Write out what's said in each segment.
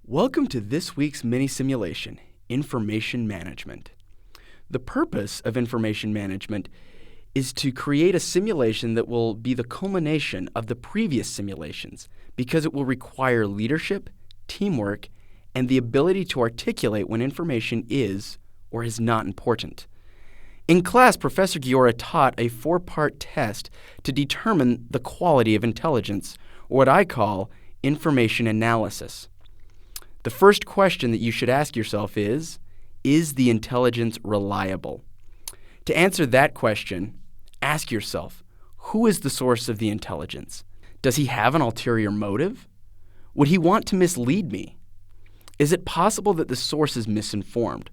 Welcome to this week's mini simulation, Information Management. The purpose of information management is to create a simulation that will be the culmination of the previous simulations because it will require leadership, teamwork, and the ability to articulate when information is or is not important. In class, Professor Giora taught a 4-part test to determine the quality of intelligence, or what I call information analysis. The first question that you should ask yourself is the intelligence reliable? To answer that question, ask yourself, who is the source of the intelligence? Does he have an ulterior motive? Would he want to mislead me? Is it possible that the source is misinformed?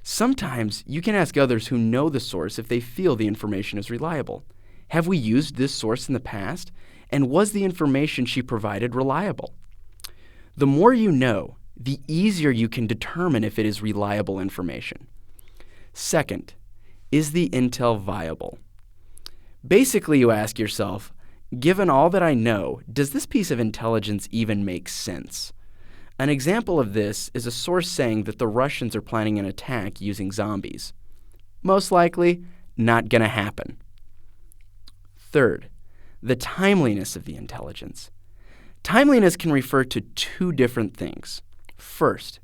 Sometimes you can ask others who know the source if they feel the information is reliable. Have we used this source in the past? And was the information she provided reliable? The more you know, the easier you can determine if it is reliable information. Second, is the intel viable? Basically, you ask yourself, given all that I know, does this piece of intelligence even make sense? An example of this is a source saying that the Russians are planning an attack using zombies. Most likely, not going to happen. Third, the timeliness of the intelligence. Timeliness can refer to two different things. First,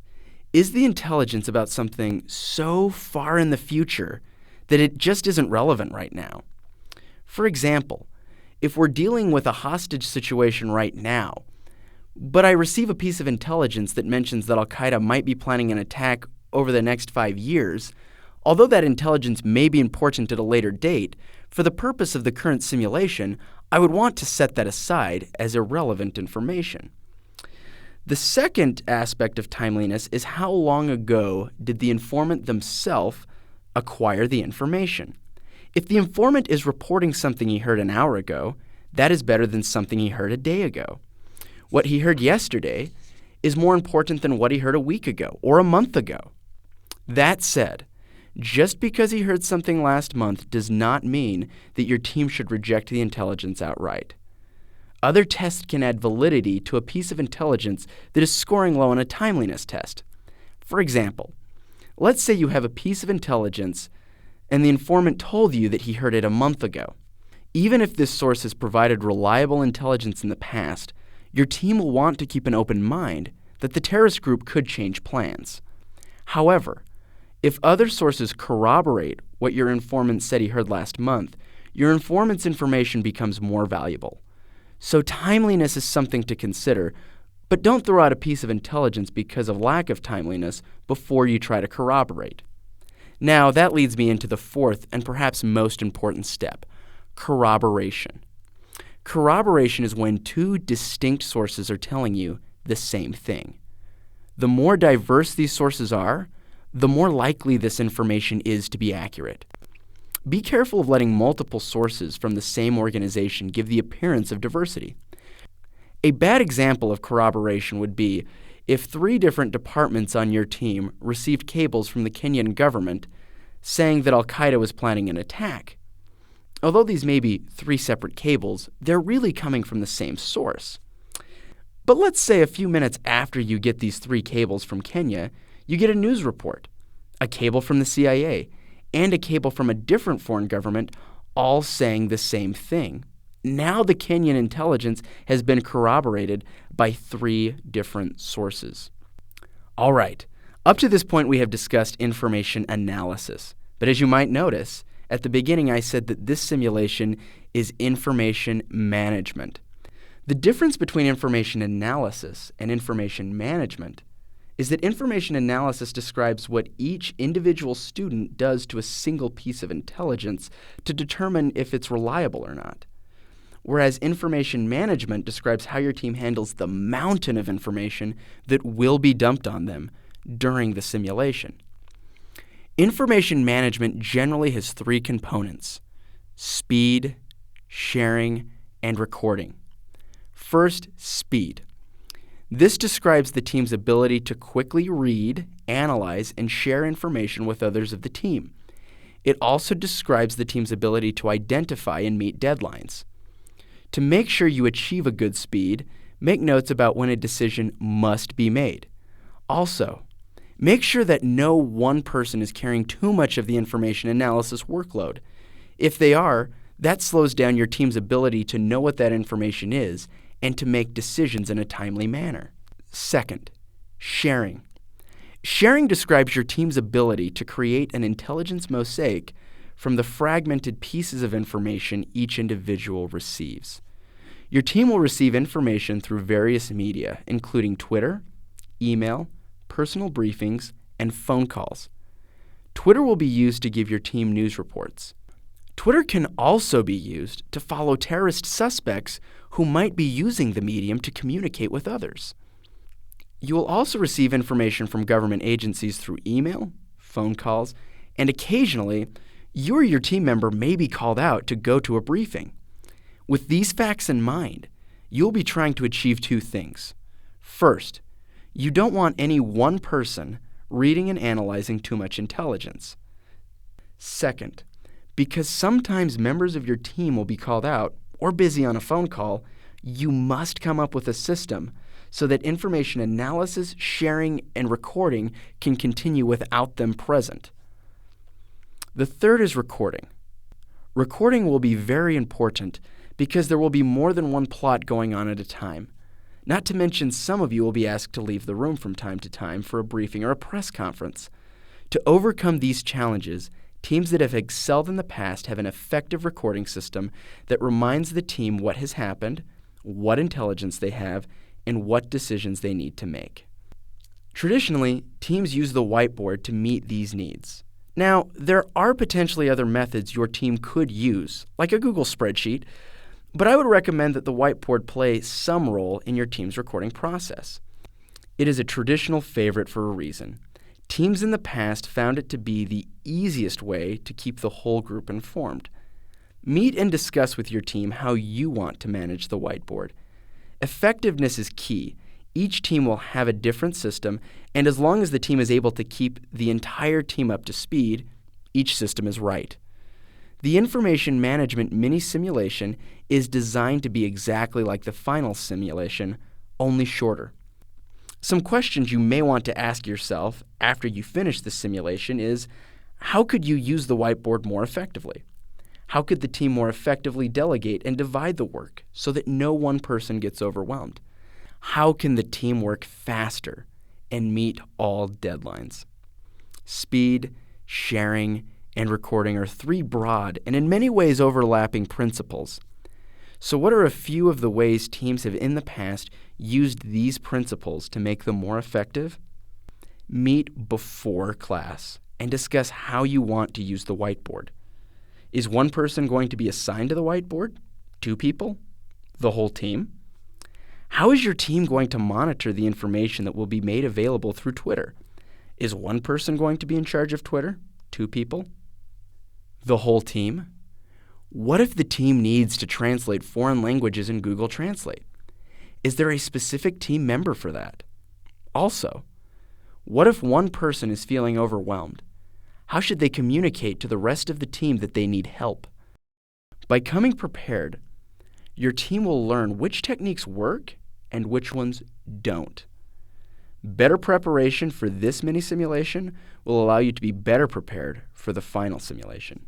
is the intelligence about something so far in the future that it just isn't relevant right now? For example, if we're dealing with a hostage situation right now, but I receive a piece of intelligence that mentions that Al-Qaeda might be planning an attack over the next 5 years, although that intelligence may be important at a later date, for the purpose of the current simulation, I would want to set that aside as irrelevant information. The second aspect of timeliness is how long ago did the informant themselves acquire the information. If the informant is reporting something he heard an hour ago, that is better than something he heard a day ago. What he heard yesterday is more important than what he heard a week ago or a month ago. That said, just because he heard something last month does not mean that your team should reject the intelligence outright. Other tests can add validity to a piece of intelligence that is scoring low on a timeliness test. For example, let's say you have a piece of intelligence and the informant told you that he heard it a month ago. Even if this source has provided reliable intelligence in the past, your team will want to keep an open mind that the terrorist group could change plans. However, if other sources corroborate what your informant said he heard last month, your informant's information becomes more valuable. So timeliness is something to consider, but don't throw out a piece of intelligence because of lack of timeliness before you try to corroborate. Now, that leads me into the fourth and perhaps most important step, corroboration. Corroboration is when two distinct sources are telling you the same thing. The more diverse these sources are, the more likely this information is to be accurate. Be careful of letting multiple sources from the same organization give the appearance of diversity. A bad example of corroboration would be if 3 different departments on your team received cables from the Kenyan government saying that Al-Qaeda was planning an attack. Although these may be 3 separate cables, they're really coming from the same source. But let's say a few minutes after you get these 3 cables from Kenya, you get a news report, a cable from the CIA, and a cable from a different foreign government, all saying the same thing. Now the Kenyan intelligence has been corroborated by 3 different sources. All right, up to this point we have discussed information analysis. But as you might notice, at the beginning I said that this simulation is information management. The difference between information analysis and information management is that information analysis describes what each individual student does to a single piece of intelligence to determine if it's reliable or not. Whereas information management describes how your team handles the mountain of information that will be dumped on them during the simulation. Information management generally has 3 components: speed, sharing, and recording. First, speed. This describes the team's ability to quickly read, analyze, and share information with others of the team. It also describes the team's ability to identify and meet deadlines. To make sure you achieve a good speed, Make notes about when a decision must be made. Also, make sure that no one person is carrying too much of the information analysis workload. If they are, that slows down your team's ability to know what that information is and to make decisions in a timely manner. Second, sharing. Sharing describes your team's ability to create an intelligence mosaic from the fragmented pieces of information each individual receives. Your team will receive information through various media, including Twitter, email, personal briefings, and phone calls. Twitter will be used to give your team news reports. Twitter can also be used to follow terrorist suspects who might be using the medium to communicate with others. You will also receive information from government agencies through email, phone calls, and occasionally, you or your team member may be called out to go to a briefing. With these facts in mind, you'll be trying to achieve two things. First, you don't want any one person reading and analyzing too much intelligence. Second, because sometimes members of your team will be called out or busy on a phone call, you must come up with a system so that information analysis, sharing, and recording can continue without them present. The third is recording. Recording will be very important because there will be more than one plot going on at a time. Not to mention some of you will be asked to leave the room from time to time for a briefing or a press conference. To overcome these challenges, teams that have excelled in the past have an effective recording system that reminds the team what has happened, what intelligence they have, and what decisions they need to make. Traditionally, teams use the whiteboard to meet these needs. Now, there are potentially other methods your team could use, like a Google spreadsheet, but I would recommend that the whiteboard play some role in your team's recording process. It is a traditional favorite for a reason. Teams in the past found it to be the easiest way to keep the whole group informed. Meet and discuss with your team how you want to manage the whiteboard. Effectiveness is key. Each team will have a different system, and as long as the team is able to keep the entire team up to speed, each system is right. The information management mini simulation is designed to be exactly like the final simulation, only shorter. Some questions you may want to ask yourself after you finish the simulation is, how could you use the whiteboard more effectively? How could the team more effectively delegate and divide the work so that no one person gets overwhelmed? How can the team work faster and meet all deadlines? Speed, sharing, and recording are three broad and in many ways overlapping principles. So what are a few of the ways teams have in the past used these principles to make them more effective? Meet before class and discuss how you want to use the whiteboard. Is one person going to be assigned to the whiteboard? 2 people? The whole team? How is your team going to monitor the information that will be made available through Twitter? Is one person going to be in charge of Twitter? 2 people? The whole team? What if the team needs to translate foreign languages in Google Translate? Is there a specific team member for that? Also, what if one person is feeling overwhelmed? How should they communicate to the rest of the team that they need help? By coming prepared, your team will learn which techniques work and which ones don't. Better preparation for this mini simulation will allow you to be better prepared for the final simulation.